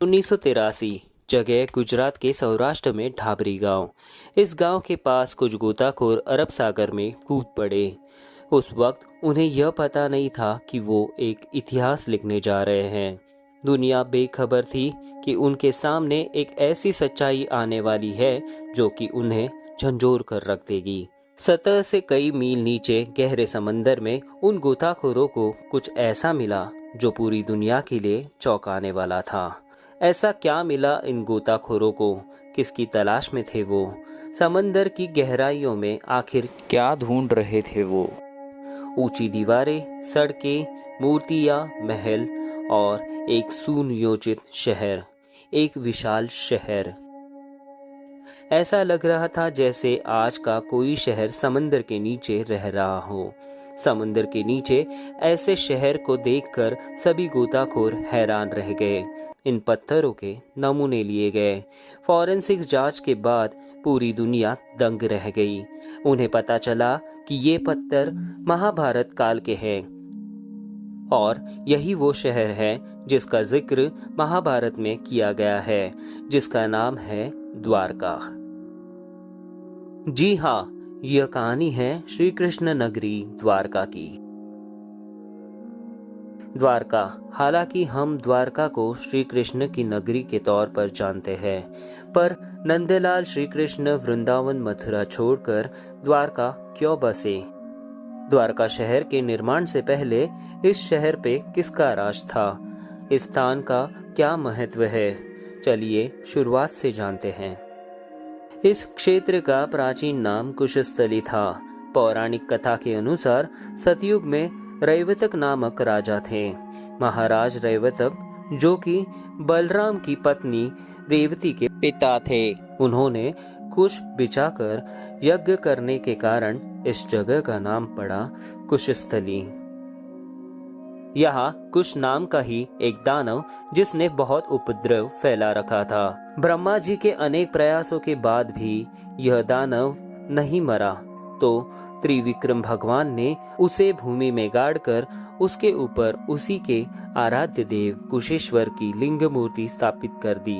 1983 जगह गुजरात के सौराष्ट्र में ढाबरी गांव। इस गांव के पास कुछ गोताखोर अरब सागर में कूद पड़े। उस वक्त उन्हें यह पता नहीं था कि वो एक इतिहास लिखने जा रहे हैं। दुनिया बेखबर थी कि उनके सामने एक ऐसी सच्चाई आने वाली है जो कि उन्हें झंझोर कर रख देगी। सतह से कई मील नीचे गहरे समंदर में उन गोताखोरों को कुछ ऐसा मिला जो पूरी दुनिया के लिए चौंकाने वाला था। ऐसा क्या मिला इन गोताखोरों को? किसकी तलाश में थे वो? समंदर की गहराइयों में आखिर क्या ढूंढ रहे थे वो? ऊंची दीवारें, सड़कें, मूर्तियां, महल और एक सुनियोजित शहर, एक विशाल शहर। ऐसा लग रहा था जैसे आज का कोई शहर समंदर के नीचे रह रहा हो। समंदर के नीचे ऐसे शहर को देखकर सभी गोताखोर हैरान रह गए। इन पत्थरों के नमूने लिए गए। फॉरेंसिक्स जांच के बाद पूरी दुनिया दंग रह गई। उन्हें पता चला कि ये पत्थर महाभारत काल के हैं और यही वो शहर है जिसका जिक्र महाभारत में किया गया है, जिसका नाम है द्वारका। जी हाँ, यह कहानी है श्री कृष्ण नगरी द्वारका की। द्वारका, हालांकि हम द्वारका को श्री कृष्ण की नगरी के तौर पर जानते हैं, पर नंदलाल श्री कृष्ण वृंदावन मथुरा छोड़कर द्वारका क्यों बसे? द्वारका शहर के निर्माण से पहले इस शहर पे किसका राज था? इस स्थान का क्या महत्व है? चलिए शुरुआत से जानते हैं। इस क्षेत्र का प्राचीन नाम कुशस्थली था। पौराणिक कथा के अनुसार सतयुग में रैवतक नामक राजा थे। महाराज रैवतक, जो कि बलराम की पत्नी रेवती के पिता थे, उन्होंने कुश बिछाकर यज्ञ करने के कारण इस जगह का नाम पड़ा कुशस्थली। यहाँ कुश नाम का ही एक दानव, जिसने बहुत उपद्रव फैला रखा था। ब्रह्मा जी के अनेक प्रयासों के बाद भी यह दानव नहीं मरा, तो त्रिविक्रम भगवान ने उसे भूमि में गाड़कर उसके ऊपर उसी के आराध्य देव कुशेश्वर की लिंग मूर्ति स्थापित कर दी।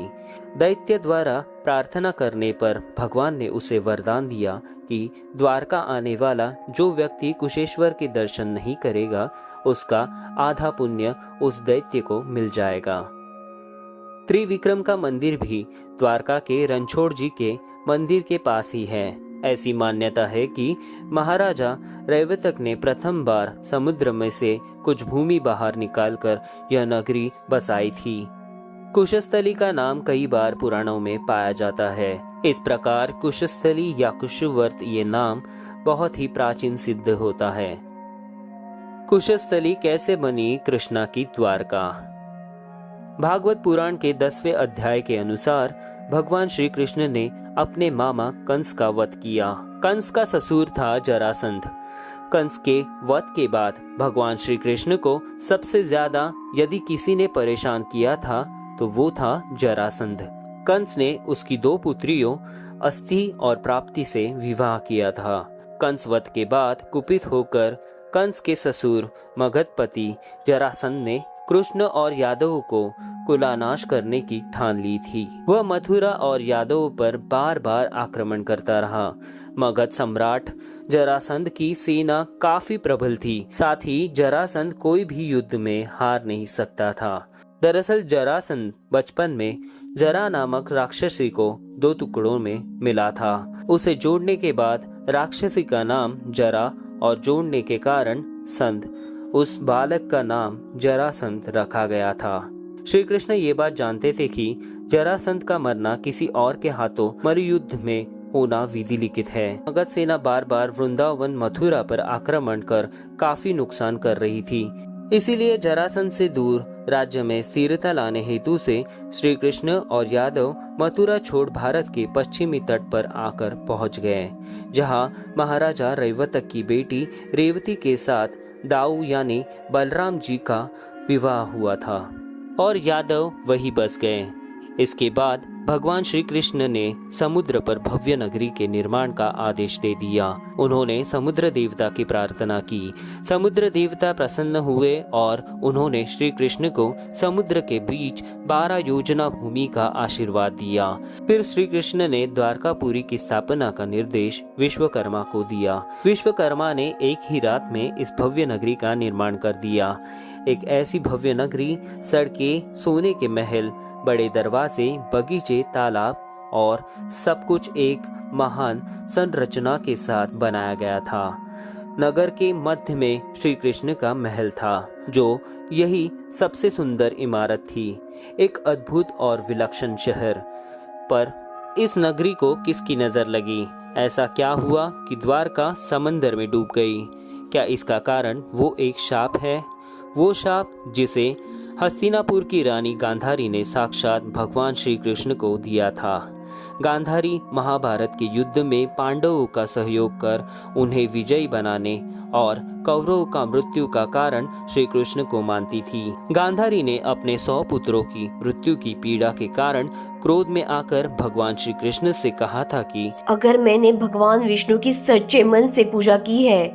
दैत्य द्वारा प्रार्थना करने पर भगवान ने उसे वरदान दिया कि द्वारका आने वाला जो व्यक्ति कुशेश्वर के दर्शन नहीं करेगा, उसका आधा पुण्य उस दैत्य को मिल जाएगा। त्रिविक्रम का मंदिर भी द्वारका के रणछोड़ जी के मंदिर के पास ही है। ऐसी मान्यता है कि महाराजा रैवतक ने प्रथम बार समुद्र में से कुछ भूमि बाहर निकालकर यह नगरी बसाई थी। कुशस्थली का नाम कई बार पुराणों में पाया जाता है। इस प्रकार कुशस्थली या कुशवर्त ये नाम बहुत ही प्राचीन सिद्ध होता है। कुशस्थली कैसे बनी कृष्णा की द्वारका? भागवत पुराण के 10वें अध्याय के अनुसार भगवान श्री कृष्ण ने अपने मामा कंस का वध किया। कंस का ससुर था जरासंध। कंस के वध के बाद भगवान श्री कृष्ण को सबसे ज्यादा यदि किसी ने परेशान किया था तो वो था जरासंध। कंस ने उसकी 2 पुत्रियों अस्थि और प्राप्ति से विवाह किया था। कंस वध के बाद कुपित होकर कंस के ससुर मगधपति जरासंध ने कृष्ण और यादवों को कुलानाश करने की ठान ली थी। वह मथुरा और यादवों पर बार बार आक्रमण करता रहा। मगध सम्राट जरासंध की सेना काफी प्रबल थी। साथ ही जरासंध कोई भी युद्ध में हार नहीं सकता था। दरअसल जरासंध बचपन में जरा नामक राक्षसी को 2 टुकड़ों में मिला था। उसे जोड़ने के बाद राक्षसी का नाम जरा और जोड़ने के कारण संध, उस बालक का नाम जरासंध रखा गया था। श्री कृष्ण ये बात जानते थे कि जरासंध का मरना किसी और के हाथों मरुयुद्ध में होना विधि लिखित है। मगध सेना बार बार वृंदावन मथुरा पर आक्रमण कर काफी नुकसान कर रही थी। इसीलिए जरासंध से दूर राज्य में स्थिरता लाने हेतु से श्री कृष्ण और यादव मथुरा छोड़ भारत के पश्चिमी तट पर आकर पहुंच गए, जहां महाराजा रैवतक की बेटी रेवती के साथ दाऊ यानी बलराम जी का विवाह हुआ था और यादव वहीं बस गए। इसके बाद भगवान श्री कृष्ण ने समुद्र पर भव्य नगरी के निर्माण का आदेश दे दिया। उन्होंने समुद्र देवता की प्रार्थना की। समुद्र देवता प्रसन्न हुए और उन्होंने श्री कृष्ण को समुद्र के बीच 12 योजना भूमि का आशीर्वाद दिया। फिर श्री कृष्ण ने द्वारकापुरी की स्थापना का निर्देश विश्वकर्मा को दिया। विश्वकर्मा ने एक ही रात में इस भव्य नगरी का निर्माण कर दिया। एक ऐसी भव्य नगरी, सड़कें, सोने के महल, बड़े दरवाजे, बगीचे, तालाब और सब कुछ एक महान संरचना के साथ बनाया गया था। नगर के मध्य में श्री कृष्ण का महल था, जो यही सबसे सुंदर इमारत थी। एक अद्भुत और विलक्षण शहर। पर इस नगरी को किसकी नजर लगी? ऐसा क्या हुआ कि द्वारका समंदर में डूब गई? क्या इसका कारण वो एक शाप है? वो शाप जिसे हस्तिनापुर की रानी गांधारी ने साक्षात भगवान श्री कृष्ण को दिया था। गांधारी महाभारत के युद्ध में पांडवों का सहयोग कर उन्हें विजयी बनाने और कौरवों का मृत्यु का कारण श्री कृष्ण को मानती थी। गांधारी ने अपने 100 पुत्रों की मृत्यु की पीड़ा के कारण क्रोध में आकर भगवान श्री कृष्ण से कहा था कि अगर मैंने भगवान विष्णु की सच्चे मन से पूजा की है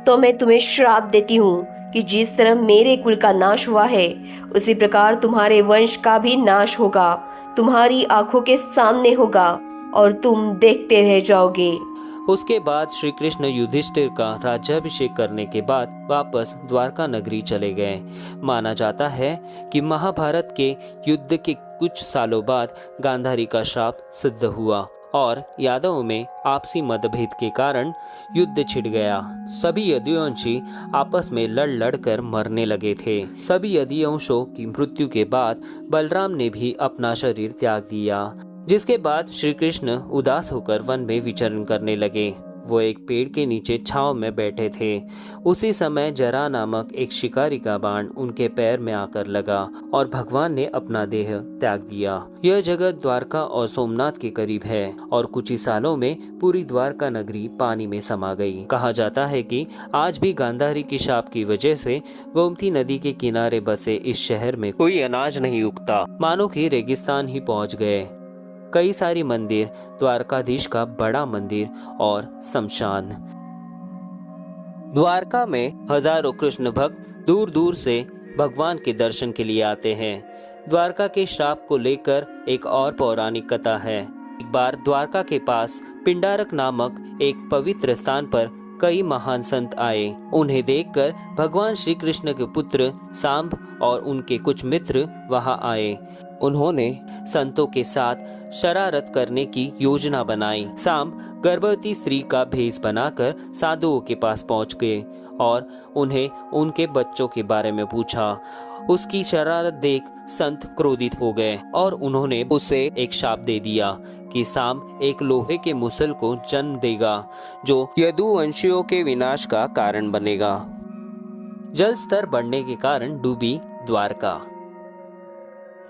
तो मैं तुम्हें श्राप देती हूँ कि जिस तरह मेरे कुल का नाश हुआ है उसी प्रकार तुम्हारे वंश का भी नाश होगा, तुम्हारी आंखों के सामने होगा और तुम देखते रह जाओगे। उसके बाद श्री कृष्ण युधिष्ठिर का राज्याभिषेक करने के बाद वापस द्वारका नगरी चले गए। माना जाता है कि महाभारत के युद्ध के कुछ सालों बाद गांधारी का श्राप सिद्ध हुआ और यादवों में आपसी मतभेद के कारण युद्ध छिड़ गया। सभी यदुवंशी आपस में लड़ कर मरने लगे थे। सभी यदुवंशों की मृत्यु के बाद बलराम ने भी अपना शरीर त्याग दिया, जिसके बाद श्री कृष्ण उदास होकर वन में विचरण करने लगे। वो एक पेड़ के नीचे छांव में बैठे थे। उसी समय जरा नामक एक शिकारी का बाण उनके पैर में आकर लगा और भगवान ने अपना देह त्याग दिया। यह जगह द्वारका और सोमनाथ के करीब है और कुछ ही सालों में पूरी द्वारका नगरी पानी में समा गई। कहा जाता है कि आज भी गांधारी की शाप की वजह से गोमती नदी के किनारे बसे इस शहर में कोई अनाज नहीं उगता, मानो कि रेगिस्तान ही पहुंच गए। कई सारी मंदिर, द्वारकाधीश का बड़ा मंदिर और शमशान। द्वारका में हजारों कृष्ण भक्त दूर दूर से भगवान के दर्शन के लिए आते हैं। द्वारका के श्राप को लेकर एक और पौराणिक कथा है। एक बार द्वारका के पास पिंडारक नामक एक पवित्र स्थान पर कई महान संत आए। उन्हें देखकर भगवान श्री कृष्ण के पुत्र सांब और उनके कुछ मित्र वहां आए। उन्होंने संतों के साथ शरारत करने की योजना बनाई। सांब गर्भवती स्त्री का भेष बनाकर साधुओं के पास पहुंच गए और उन्हें उनके बच्चों के बारे में पूछा। उसकी शरारत देख संत क्रोधित हो गए और उन्होंने उसे एक शाप दे दिया कि सांब एक लोहे के मुसल को जन्म देगा जो यदुवंशियों के विनाश का कारण बनेगा। जल स्तर बढ़ने के कारण डूबी द्वारका।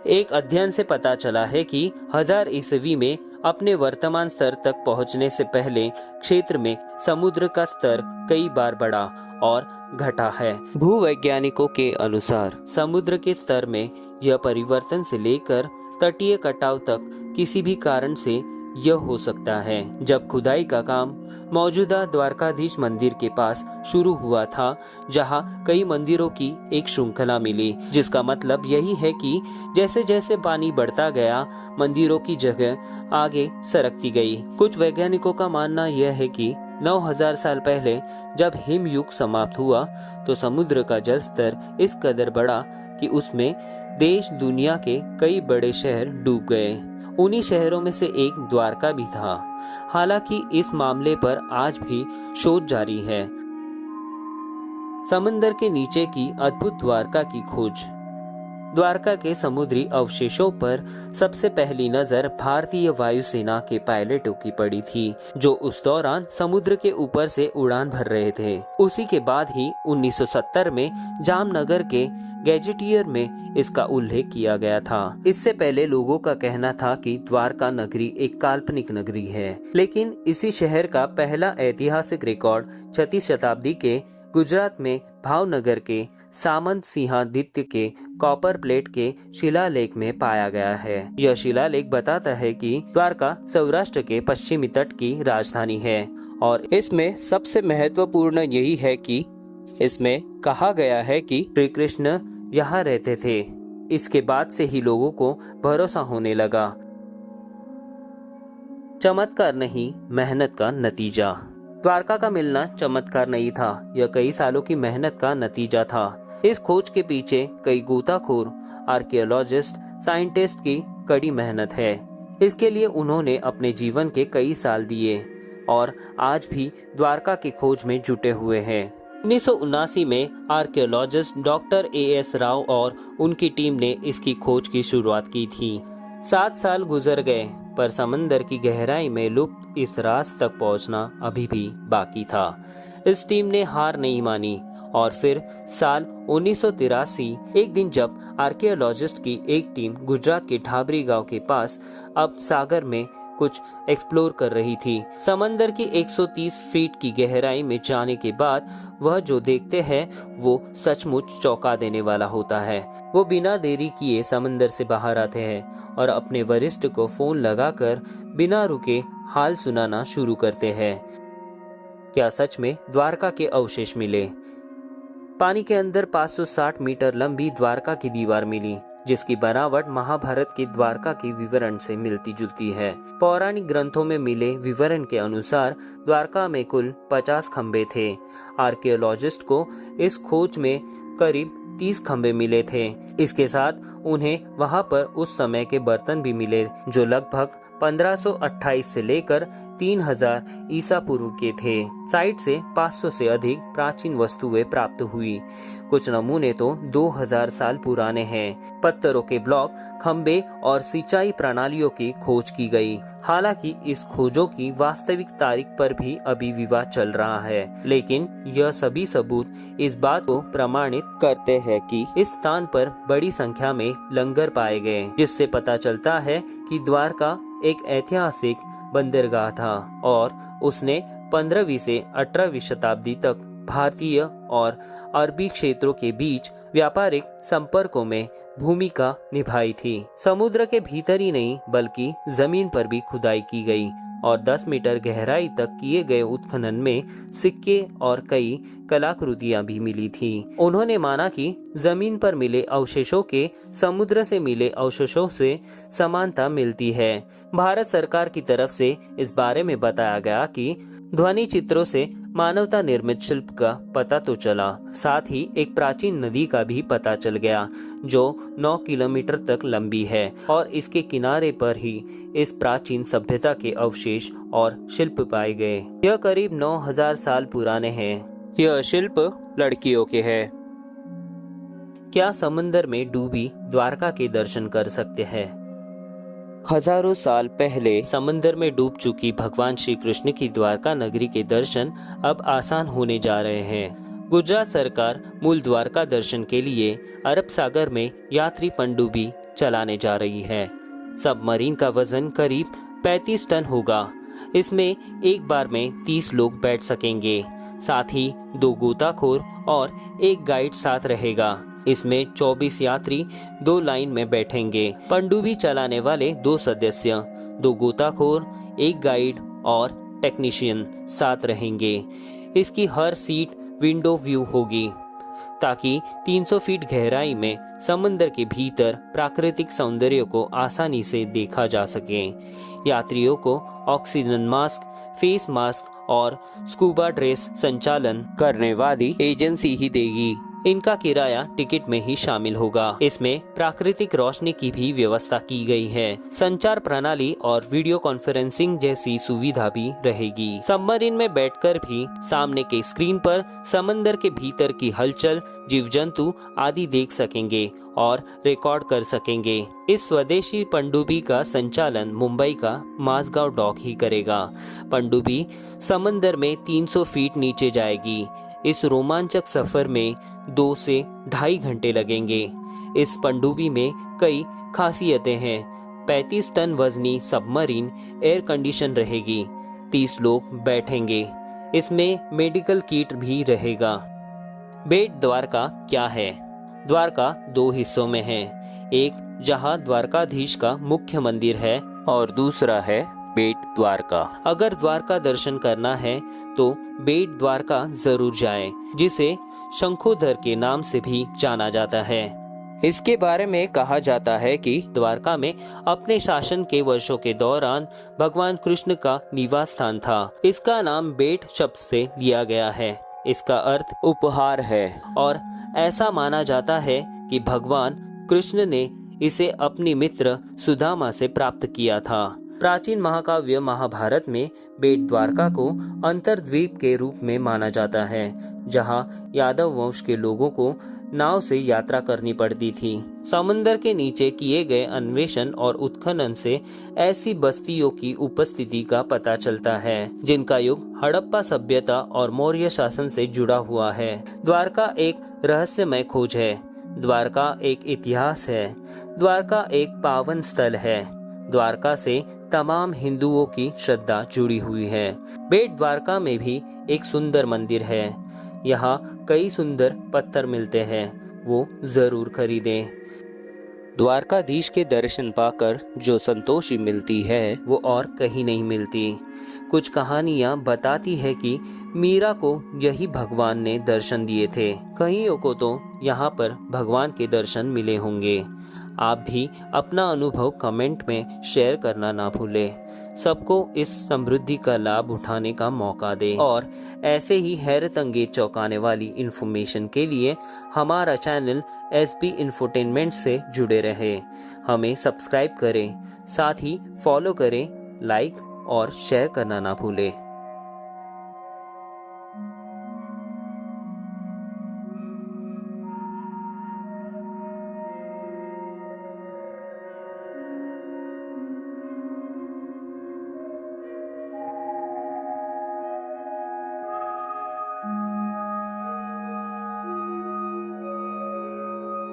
एक अध्ययन से पता चला है कि 1000 ईस्वी में अपने वर्तमान स्तर तक पहुंचने से पहले क्षेत्र में समुद्र का स्तर कई बार बढ़ा और घटा है। भूवैज्ञानिकों के अनुसार समुद्र के स्तर में यह परिवर्तन से लेकर तटीय कटाव तक किसी भी कारण से यह हो सकता है। जब खुदाई का काम मौजूदा द्वारकाधीश मंदिर के पास शुरू हुआ था, जहां कई मंदिरों की एक श्रृंखला मिली, जिसका मतलब यही है कि जैसे जैसे पानी बढ़ता गया मंदिरों की जगह आगे सरकती गई। कुछ वैज्ञानिकों का मानना यह है कि 9000 साल पहले जब हिम युग समाप्त हुआ तो समुद्र का जल स्तर इस कदर बढ़ा कि उसमें देश दुनिया के कई बड़े शहर डूब गए। उन्हीं शहरों में से एक द्वारका भी था। हालांकि इस मामले पर आज भी शोध जारी है। समंदर के नीचे की अद्भुत द्वारका की खोज। द्वारका के समुद्री अवशेषों पर सबसे पहली नजर भारतीय वायुसेना के पायलटों की पड़ी थी, जो उस दौरान समुद्र के ऊपर से उड़ान भर रहे थे। उसी के बाद ही 1970 में जामनगर के गैजेटियर में इसका उल्लेख किया गया था। इससे पहले लोगों का कहना था कि द्वारका नगरी एक काल्पनिक नगरी है, लेकिन इसी शहर का पहला ऐतिहासिक रिकॉर्ड 6वीं शताब्दी के गुजरात में भावनगर के सामंत सिंहादित्य के कॉपर प्लेट के शिलालेख में पाया गया है। यह शिलालेख बताता है कि द्वारका सौराष्ट्र के पश्चिमी तट की राजधानी है और इसमें सबसे महत्वपूर्ण यही है कि इसमें कहा गया है कि श्री कृष्ण यहाँ रहते थे। इसके बाद से ही लोगों को भरोसा होने लगा। चमत्कार नहीं, मेहनत का नतीजा। द्वारका का मिलना चमत्कार नहीं था, यह कई सालों की मेहनत का नतीजा था। इस खोज के पीछे कई गोताखोर, आर्कियोलॉजिस्ट, साइंटिस्ट की कड़ी मेहनत है। इसके लिए उन्होंने अपने जीवन के कई साल दिए और आज भी द्वारका की खोज में जुटे हुए हैं। 1979 में आर्कियोलॉजिस्ट डॉक्टर A.S. राव और उनकी टीम ने इसकी खोज की शुरुआत की थी। 7 साल गुजर गए पर समंदर की गहराई में लुप्त इस राज तक पहुंचना अभी भी बाकी था। इस टीम ने हार नहीं मानी और फिर साल 1983 एक दिन जब आर्कियोलॉजिस्ट की एक टीम गुजरात के ढाबरी गांव के पास अब सागर में कुछ एक्सप्लोर कर रही थी, समंदर की 130 फीट की गहराई में जाने के बाद वह जो देखते हैं वो सचमुच चौंका देने वाला होता है। वो बिना देरी किए समंदर से बाहर आते हैं और अपने वरिष्ठ को फोन लगाकर बिना रुके हाल सुनाना शुरू करते हैं। क्या सच में द्वारका के अवशेष मिले? पानी के अंदर 560 मीटर लंबी द्वारका की दीवार मिली, जिसकी बनावट महाभारत की द्वारका के विवरण से मिलती जुलती है। पौराणिक ग्रंथों में मिले विवरण के अनुसार द्वारका में कुल 50 खंबे थे। आर्कियोलॉजिस्ट को इस खोज में करीब 30 खंबे मिले थे। इसके साथ उन्हें वहां पर उस समय के बर्तन भी मिले जो लगभग 1528 से लेकर 3000 ईसा पूर्व के थे। साइट से 500 से अधिक प्राचीन वस्तुएं प्राप्त हुई। कुछ नमूने तो 2000 साल पुराने हैं। पत्थरों के ब्लॉक, खंबे और सिंचाई प्रणालियों की खोज की गई। हालांकि इस खोजों की वास्तविक तारीख पर भी अभी विवाद चल रहा है, लेकिन यह सभी सबूत इस बात को प्रमाणित करते हैं कि इस स्थान पर बड़ी संख्या में लंगर पाए गए, जिससे पता चलता है कि द्वारका एक ऐतिहासिक बंदरगाह था और उसने 15वीं से 18वीं शताब्दी तक भारतीय और अरबी क्षेत्रों के बीच व्यापारिक संपर्कों में भूमिका निभाई थी। समुद्र के भीतर ही नहीं बल्कि जमीन पर भी खुदाई की गई और 10 मीटर गहराई तक किए गए उत्खनन में सिक्के और कई कलाकृतियां भी मिली थी। उन्होंने माना कि जमीन पर मिले अवशेषों के समुद्र से मिले अवशेषों से समानता मिलती है। भारत सरकार की तरफ से इस बारे में बताया गया कि ध्वनि चित्रों से मानवता निर्मित शिल्प का पता तो चला, साथ ही एक प्राचीन नदी का भी पता चल गया जो 9 किलोमीटर तक लंबी है और इसके किनारे पर ही इस प्राचीन सभ्यता के अवशेष और शिल्प पाए गए। यह करीब 9000 साल पुराने हैं। यह शिल्प लड़कियों के हैं। क्या समंदर में डूबी द्वारका के दर्शन कर सकते हैं? हजारों साल पहले समंदर में डूब चुकी भगवान श्री कृष्ण की द्वारका नगरी के दर्शन अब आसान होने जा रहे हैं। गुजरात सरकार मूल द्वारका दर्शन के लिए अरब सागर में यात्री पनडुब्बी चलाने जा रही है। सबमरीन का वजन करीब 35 टन होगा। इसमें एक बार में 30 लोग बैठ सकेंगे। साथ ही 2 गोताखोर और 1 गाइड साथ रहेगा। इसमें 24 यात्री 2 लाइन में बैठेंगे। पनडुब्बी चलाने वाले 2 सदस्य, 2 गोताखोर, 1 गाइड और टेक्नीशियन साथ रहेंगे। इसकी हर सीट विंडो व्यू होगी ताकि 300 फीट गहराई में समंदर के भीतर प्राकृतिक सौंदर्य को आसानी से देखा जा सके। यात्रियों को ऑक्सीजन मास्क, फेस मास्क और स्कूबा ड्रेस संचालन करने वाली एजेंसी ही देगी। इनका किराया टिकट में ही शामिल होगा। इसमें प्राकृतिक रोशनी की भी व्यवस्था की गई है। संचार प्रणाली और वीडियो कॉन्फ्रेंसिंग जैसी सुविधा भी रहेगी। सबमरीन में बैठकर भी सामने के स्क्रीन पर समंदर के भीतर की हलचल, जीव जंतु आदि देख सकेंगे और रिकॉर्ड कर सकेंगे। इस स्वदेशी पनडुब्बी का संचालन मुंबई का माझगांव डॉक ही करेगा। पनडुब्बी समंदर में 300 फीट नीचे जाएगी। इस रोमांचक सफर में 2 से 2.5 घंटे लगेंगे। इस पनडुब्बी में कई खासियतें हैं। 35 टन वजनी सबमरीन एयर कंडीशन रहेगी। 30 लोग बैठेंगे। इसमें मेडिकल किट भी रहेगा। बेट द्वारका क्या है? द्वारका दो हिस्सों में है। एक जहां द्वारकाधीश का मुख्य मंदिर है और दूसरा है बेट द्वारका। अगर द्वारका दर्शन करना है तो बेट द्वारका जरूर जाएं, जिसे शंखोधर के नाम से भी जाना जाता है। इसके बारे में कहा जाता है कि द्वारका में अपने शासन के वर्षों के दौरान भगवान कृष्ण का निवास स्थान था। इसका नाम बेट शब्द से लिया गया है। इसका अर्थ उपहार है और ऐसा माना जाता है कि भगवान कृष्ण ने इसे अपनी मित्र सुदामा से प्राप्त किया था। प्राचीन महाकाव्य महाभारत में बेट द्वारका को अंतर्द्वीप के रूप में माना जाता है, जहां यादव वंश के लोगों को नाव से यात्रा करनी पड़ती थी। समुद्र के नीचे किए गए अन्वेषण और उत्खनन से ऐसी बस्तियों की उपस्थिति का पता चलता है, जिनका युग हड़प्पा सभ्यता और मौर्य शासन से जुड़ा हुआ है। द्वारका एक रहस्यमय खोज है। द्वारका एक इतिहास है। द्वारका एक पावन स्थल है। द्वारका से तमाम हिंदुओं की श्रद्धा जुड़ी हुई है। बेट द्वारका में भी एक सुंदर मंदिर है। यहाँ कई सुंदर पत्थर मिलते हैं, वो जरूर खरीदें। द्वारकाधीश के दर्शन पाकर जो संतोषी मिलती है वो और कहीं नहीं मिलती। कुछ कहानियाँ बताती है कि मीरा को यही भगवान ने दर्शन दिए थे। कईयों को तो यहाँ पर भगवान के दर्शन मिले होंगे। आप भी अपना अनुभव कमेंट में शेयर करना ना भूलें। सबको इस समृद्धि का लाभ उठाने का मौका दें और ऐसे ही हैरत अंगेज चौंकाने वाली इन्फॉर्मेशन के लिए हमारा चैनल SB इंफोटेनमेंट से जुड़े रहें। हमें सब्सक्राइब करें, साथ ही फॉलो करें, लाइक और शेयर करना ना भूलें।